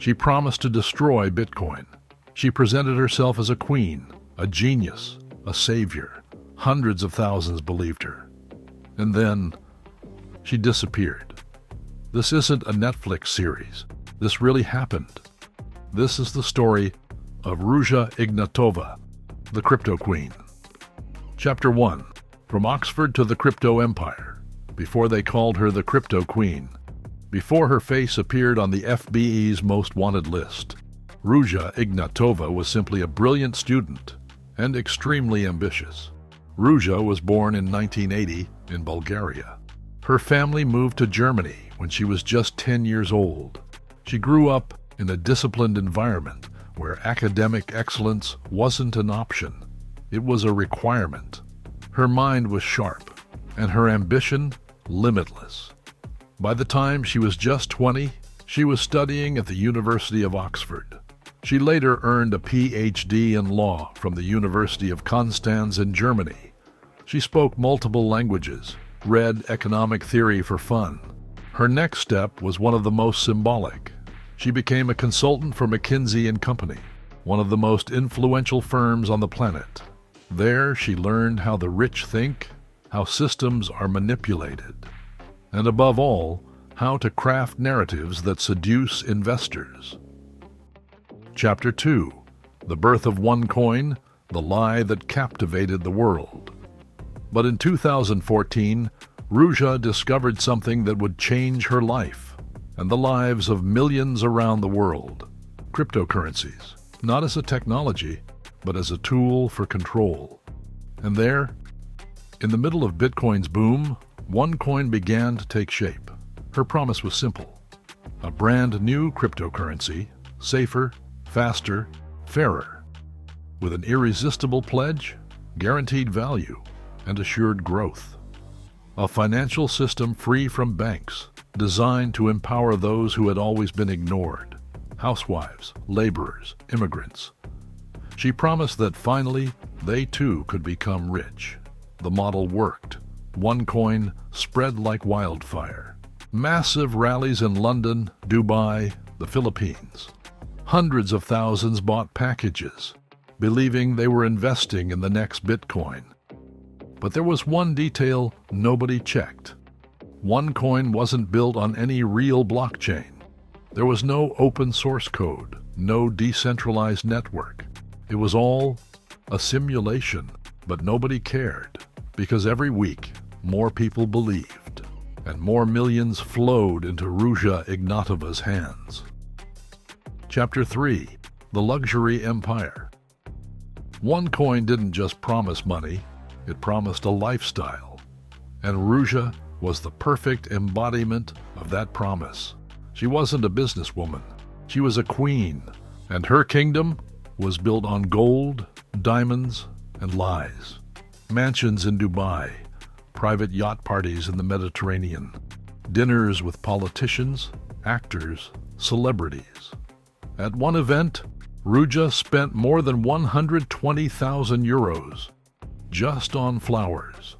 She promised to destroy Bitcoin. She presented herself as a queen, a genius, a savior. Hundreds of thousands believed her. And then she disappeared. This isn't a Netflix series. This really happened. This is the story of Ruja Ignatova, the Crypto Queen. Chapter 1. From Oxford to the Crypto Empire. Before they called her the Crypto Queen. Before her face appeared on the FBI's most wanted list. Ruja Ignatova was simply a brilliant student and extremely ambitious. Ruja was born in 1980 in Bulgaria. Her family moved to Germany when she was just 10 years old. She grew up in a disciplined environment where academic excellence wasn't an option. It was a requirement. Her mind was sharp and her ambition limitless. By the time she was just 20, she was studying at the University of Oxford. She later earned a PhD in law from the University of Konstanz in Germany. She spoke multiple languages, read economic theory for fun. Her next step was one of the most symbolic. She became a consultant for McKinsey and Company, one of the most influential firms on the planet. There, she learned how the rich think, how systems are manipulated, and above all, how to craft narratives that seduce investors. Chapter 2. The Birth of OneCoin, the lie that captivated the world. But in 2014, Ruja discovered something that would change her life and the lives of millions around the world. Cryptocurrencies, not as a technology, but as a tool for control. And there, in the middle of Bitcoin's boom, OneCoin began to take shape. Her promise was simple: a brand new cryptocurrency, safer, faster, fairer, with an irresistible pledge, guaranteed value, and assured growth. A financial system free from banks, designed to empower those who had always been ignored: housewives, laborers, immigrants. She promised that finally they too could become rich. The model worked. OneCoin spread like wildfire. Massive rallies in London, Dubai, the Philippines. Hundreds of thousands bought packages, believing they were investing in the next Bitcoin. But there was one detail nobody checked. OneCoin wasn't built on any real blockchain. There was no open source code, no decentralized network. It was all a simulation, but nobody cared, because every week more people believed, and more millions flowed into Ruja Ignatova's hands. Chapter 3. The Luxury Empire. OneCoin didn't just promise money, it promised a lifestyle. And Ruja was the perfect embodiment of that promise. She wasn't a businesswoman. She was a queen, and her kingdom was built on gold, diamonds, and lies. Mansions in Dubai, private yacht parties in the Mediterranean, dinners with politicians, actors, celebrities. At one event, Ruja spent more than 120,000 euros just on flowers.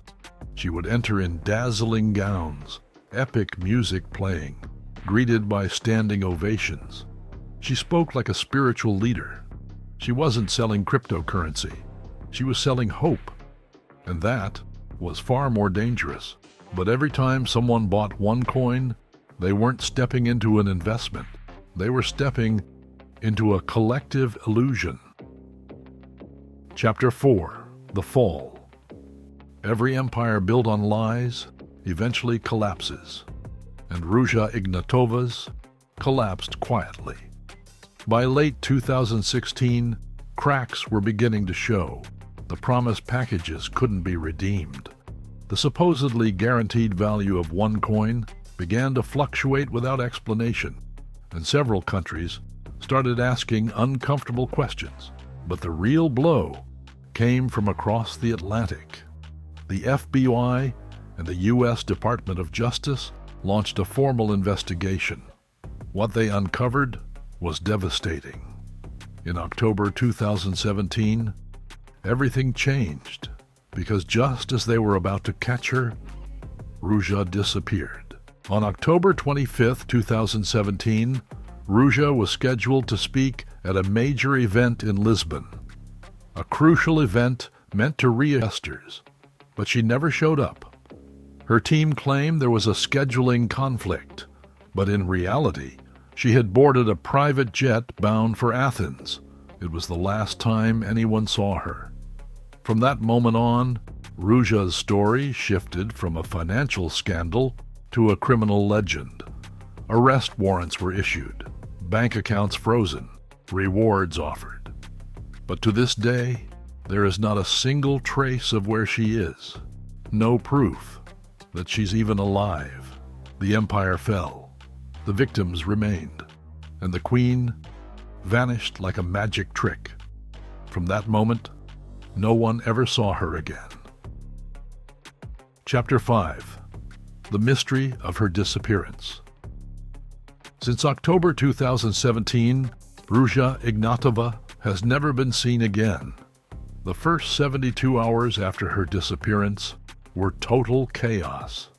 She would enter in dazzling gowns, epic music playing, greeted by standing ovations. She spoke like a spiritual leader. She wasn't selling cryptocurrency. She was selling hope. And that was far more dangerous. But every time someone bought OneCoin, they weren't stepping into an investment. They were stepping into a collective illusion. Chapter 4. The Fall. Every empire built on lies eventually collapses, and Ruja Ignatova's collapsed quietly. By late 2016, cracks were beginning to show. The promised packages couldn't be redeemed. The supposedly guaranteed value of OneCoin began to fluctuate without explanation, and several countries started asking uncomfortable questions. But the real blow came from across the Atlantic. The FBI and the U.S. Department of Justice launched a formal investigation. What they uncovered was devastating. In October 2017, everything changed, because just as they were about to catch her, Ruja disappeared. On October 25, 2017, Ruja was scheduled to speak at a major event in Lisbon, a crucial event meant to investors, but she never showed up. Her team claimed there was a scheduling conflict, but in reality, she had boarded a private jet bound for Athens. It was the last time anyone saw her. From that moment on, Ruja's story shifted from a financial scandal to a criminal legend. Arrest warrants were issued, bank accounts frozen, rewards offered. But to this day, there is not a single trace of where she is. No proof that she's even alive. The empire fell. The victims remained. And the queen vanished like a magic trick. From that moment, no one ever saw her again. Chapter 5. The Mystery of Her Disappearance. Since October 2017, Ruja Ignatova has never been seen again. The first 72 hours after her disappearance were total chaos.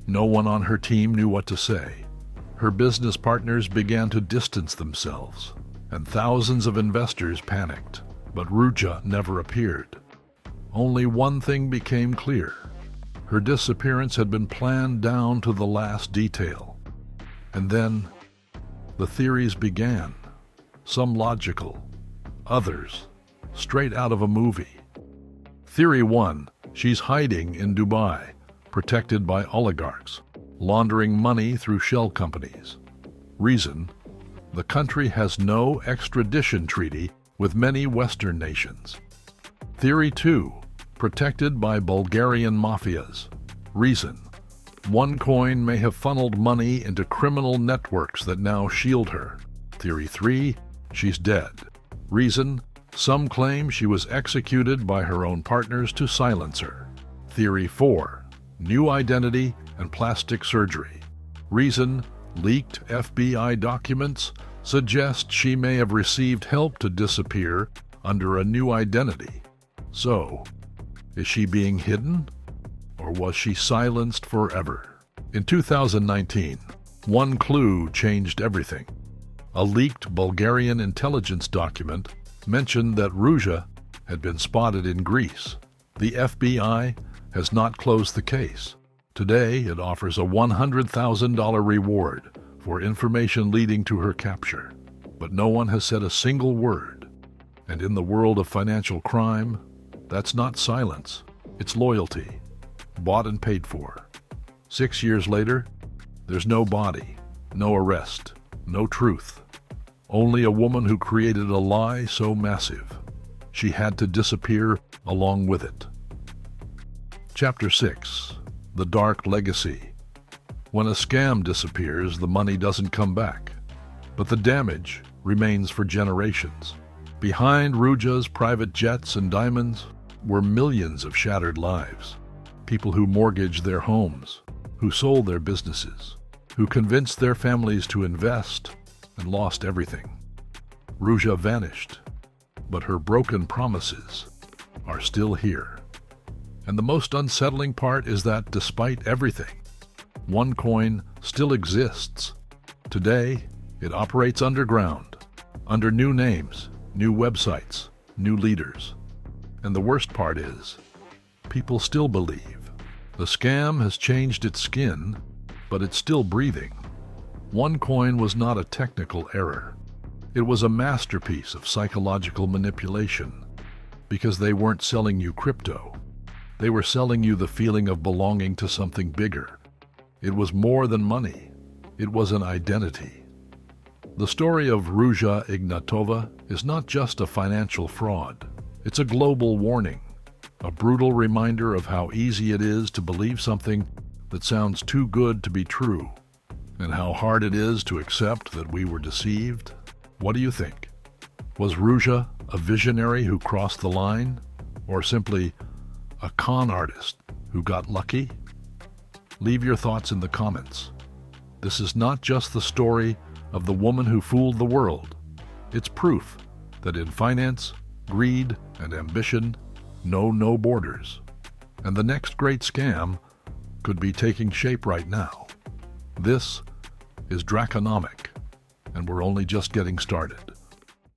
No one on her team knew what to say. Her business partners began to distance themselves, and thousands of investors panicked. But Ruja never appeared. Only one thing became clear. Her disappearance had been planned down to the last detail. And then the theories began, some logical, others straight out of a movie. Theory 1, she's hiding in Dubai, protected by oligarchs, laundering money through shell companies. Reason, the country has no extradition treaty with many Western nations. Theory 2, protected by Bulgarian mafias. Reason, OneCoin may have funneled money into criminal networks that now shield her. Theory 3, she's dead. Reason, some claim she was executed by her own partners to silence her. Theory 4, new identity and plastic surgery. Reason, leaked FBI documents suggest she may have received help to disappear under a new identity. So, is she being hidden? Or was she silenced forever? In 2019, one clue changed everything. A leaked Bulgarian intelligence document mentioned that Ruja had been spotted in Greece. The FBI has not closed the case. Today, it offers a $100,000 reward for information leading to her capture. But no one has said a single word. And in the world of financial crime, that's not silence, it's loyalty, bought and paid for. 6 years later, there's no body, no arrest, no truth. Only a woman who created a lie so massive, she had to disappear along with it. Chapter 6. The Dark Legacy. When a scam disappears, the money doesn't come back, but the damage remains for generations. Behind Ruja's private jets and diamonds were millions of shattered lives. People who mortgaged their homes, who sold their businesses, who convinced their families to invest and lost everything. Ruja vanished, but her broken promises are still here. And the most unsettling part is that despite everything, OneCoin still exists. Today, it operates underground, under new names, new websites, new leaders. And the worst part is, people still believe. The scam has changed its skin, but it's still breathing. OneCoin was not a technical error. It was a masterpiece of psychological manipulation, because they weren't selling you crypto. They were selling you the feeling of belonging to something bigger. It was more than money. It was an identity. The story of Ruja Ignatova is not just a financial fraud. It's a global warning, a brutal reminder of how easy it is to believe something that sounds too good to be true, and how hard it is to accept that we were deceived. What do you think? Was Ruja a visionary who crossed the line, or simply a con artist who got lucky? Leave your thoughts in the comments. This is not just the story of the woman who fooled the world. It's proof that in finance, greed, and ambition know no borders. And the next great scam could be taking shape right now. This is Drakonomic, and we're only just getting started.